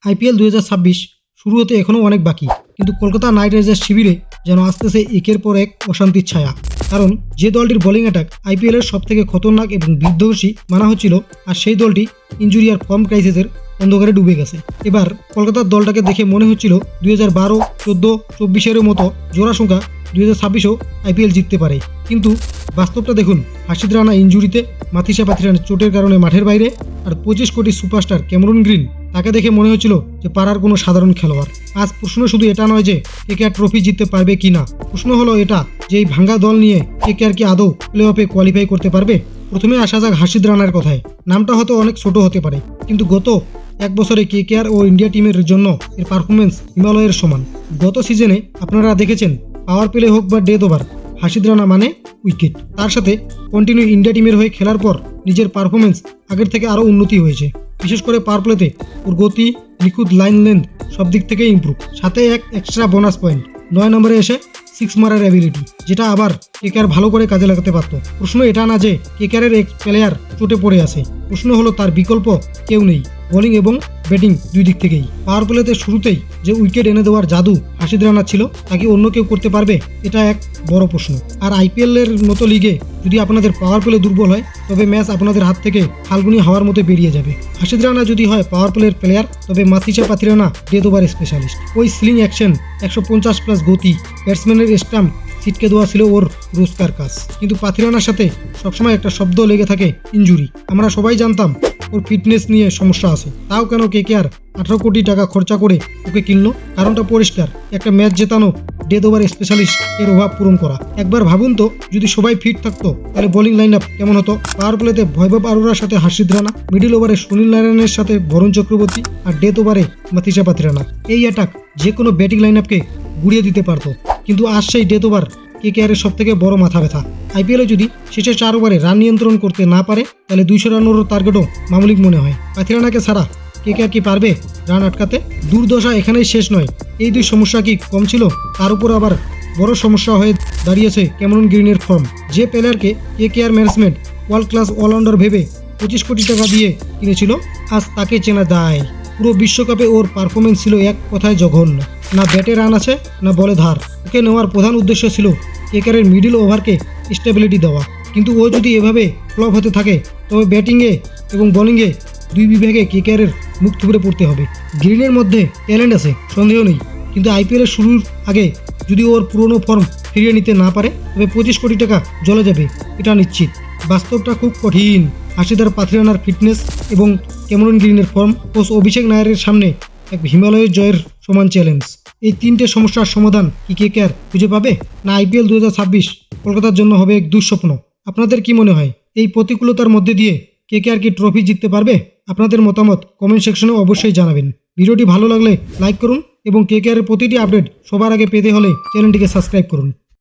IPL 2026 শুরু হতে এখনও অনেক বাকি, কিন্তু কলকাতা নাইট রাইডার্স শিবিরে যেন আসতেছে একের পর এক অশান্তির ছায়া। কারণ যে দলটির বোলিং অ্যাটাক আইপিএলের সবথেকে খতরনাক এবং বিধ্বংসী মানা হচ্ছিল, আর সেই দলটি ইনজুরি আর ফর্ম ক্রাইসিসের অন্ধকারে ডুবে গেছে। এবার কলকাতার দলটাকে দেখে মনে হচ্ছিল 2012, 14, 24-এর মতো জোড়া সংখ্যা 2026ও আইপিএল জিততে পারে। কিন্তু বাস্তবটা দেখুন, হাসিদ রানা ইনজুরিতে, মাথিসা পাথিরানের চোটের কারণে মাঠের বাইরে, আর 25 কোটি সুপারস্টার ক্যামেরন গ্রিন, তাকে দেখে মনে হচ্ছিল যে পাড়ার কোনো সাধারণ খেলোয়াড়। আজ প্রশ্ন শুধু এটা নয় যে কেকেআর ট্রফি জিততে পারবে কি না, প্রশ্ন হলো এটা যে এই ভাঙ্গা দল নিয়ে কেকেআর কি আদৌ প্লে অফে কোয়ালিফাই করতে পারবে। প্রথমে আসা যাক হাসিদ রানার কথায়। নামটা হয়তো অনেক ছোট হতে পারে, কিন্তু গত এক বছরে কেকেআর ও ইন্ডিয়া টিমের জন্য এর পারফরমেন্স হিমালয়ের সমান। গত সিজনে আপনারা দেখেছেন, পাওয়ার প্লে হোক বা ডেথ ওভার, হাসিদ রানা মানে উইকেট। তার সাথে কন্টিনিউ ইন্ডিয়া টিমের হয়ে খেলার পর নিজের পারফরমেন্স আগের থেকে আরও উন্নতি হয়েছে। বিশেষ করে পাওয়ার প্লেতে ওর গতি, নিখুঁত লাইন লেন্থ সব দিক থেকে ইমপ্রুভ। সাথে এক এক্সট্রা বোনাস পয়েন্ট, 9 নম্বরে এসে 6 মারার অ্যাবিলিটি, যেটা আবার কেকেআর ভালো করে কাজে লাগাতে পারত। প্রশ্ন এটা না যে কেকেআরের এক প্লেয়ার চোটে পড়ে আছে, প্রশ্ন হলো তার বিকল্প কেউ নেই, বোলিং এবং ব্যাটিং দুই দিক থেকেই। পাওয়ার প্লেতে শুরুতেই যে উইকেট এনে দেওয়ার জাদু হাসিদ রানার ছিল, তা কি অন্য কেউ করতে পারবে? এটা এক বড় প্রশ্ন। আর আইপিএলের মতো লিগে যদি আপনাদের পাওয়ার প্লে দুর্বল হয়, তবে ম্যাচ আপনাদের হাত থেকে ফাল্গুনি হাওয়ার মতো বেরিয়ে যাবে। হাসিদ রানা যদি হয় পাওয়ার প্লের প্লেয়ার, তবে Matheesha Pathirana death over specialist. ওই স্লিং অ্যাকশন, 150+ গতি, ব্যাটসম্যানের স্টাম্প ছিটকে দেওয়া ছিল ওর রোজকার কাজ। কিন্তু পাথিরানার সাথে সবসময় একটা শব্দ লেগে থাকে, ইনজুরি। আমরা সবাই জানতাম ওর ফিটনেস নিয়ে সমস্যা আছে, তাও কেন কেকেআর 18 কোটি টাকা খরচা করে ওকে কিনলো? কারণটা পরিষ্কার, একটা ম্যাচ জেতানো ডেথ ওভার স্পেশালিস্ট এর অভাব পূরণ করা। একবার ভাবুন তো, যদি সবাই ফিট থাকতো তাহলে বোলিং লাইন আপ কেমন হতো? পাওয়ার প্লেতে বৈভব আরোরার সাথে হাসিদ রানা, মিডিল ওভারে সুনীল নারায়ণের সাথে বরুণ চক্রবর্তী, আর ডেথ ওভারে মাথিসা পাথিরানা। এই অ্যাটাক যে কোনো ব্যাটিং লাইন আপকে গুড়িয়ে দিতে পারতো। কিন্তু আজ সেই ডেথ ওভার কেকেআরের সব থেকে বড় মাথা ব্যথা। আইপিএলে যদি শেষে 4 ওভারে রান নিয়ন্ত্রণ করতে না পারে, তাহলে 200 রানেরও টার্গেটও মামুলিক মনে হয়। পাথিরানাকে ছাড়া কেকেআর কি পারবে রান আটকাতে? দুর্দশা এখানেই শেষ নয়। এই দুই সমস্যা কি কম ছিল? তার উপর আবার বড় সমস্যা হয়ে দাঁড়িয়েছে ক্যামেরন গ্রিনের ফর্ম। যে প্লেয়ারকে KKR management world class allrounder ভেবে 25 কোটি টাকা দিয়ে কিনেছিল, আজ তাকে চেনা দায়। পুরো বিশ্বকাপে ওর পারফরমেন্স ছিল এক কথায় জঘন্য। না ব্যাটে রান আছে, না বলে ধার। ওকে নেওয়ার প্রধান উদ্দেশ্য ছিল কেকেআরের মিডিল ওভারকে স্টেবিলিটি দেওয়া। কিন্তু ও যদি এভাবে ফ্লপ হতে থাকে, তবে ব্যাটিংয়ে এবং বোলিংয়ে দুই বিভাগে কেকেআরের মুখ থুবড়ে পড়তে হবে। গ্রিনের মধ্যে ট্যালেন্ট আছে, সন্দেহ নেই, কিন্তু আইপিএলের শুরুর আগে যদি ওর পুরনো ফর্ম ফিরিয়ে নিতে না পারে, তবে 25 কোটি টাকা জ্বলে যাবে, এটা নিশ্চিত। বাস্তবটা খুব কঠিন। হাসিদার পাথিরানার ফিটনেস এবং ক্যামেরন গ্রিনের ফর্ম, কোচ অভিষেক নায়ারের সামনে এক হিমালয়ের জয়ের সমান চ্যালেঞ্জ। এই তিনটে সমস্যার সমাধান কি কেকেআর খুঁজে পাবে? না আইপিএল 2026 কলকাতার জন্য হবে এক দুঃস্বপ্ন? আপনাদের কি মনে হয়, এই প্রতিকূলতার মধ্যে দিয়ে কেকেআর কি ট্রফি জিততে পারবে? আপনাদের মতামত কমেন্ট সেকশনে অবশ্যই জানাবেন। ভিডিওটি ভালো লাগলে লাইক করুন এবং কেকেআরের প্রতিটি আপডেট সবার আগে পেতে হলে চ্যানেলটিকে সাবস্ক্রাইব করুন।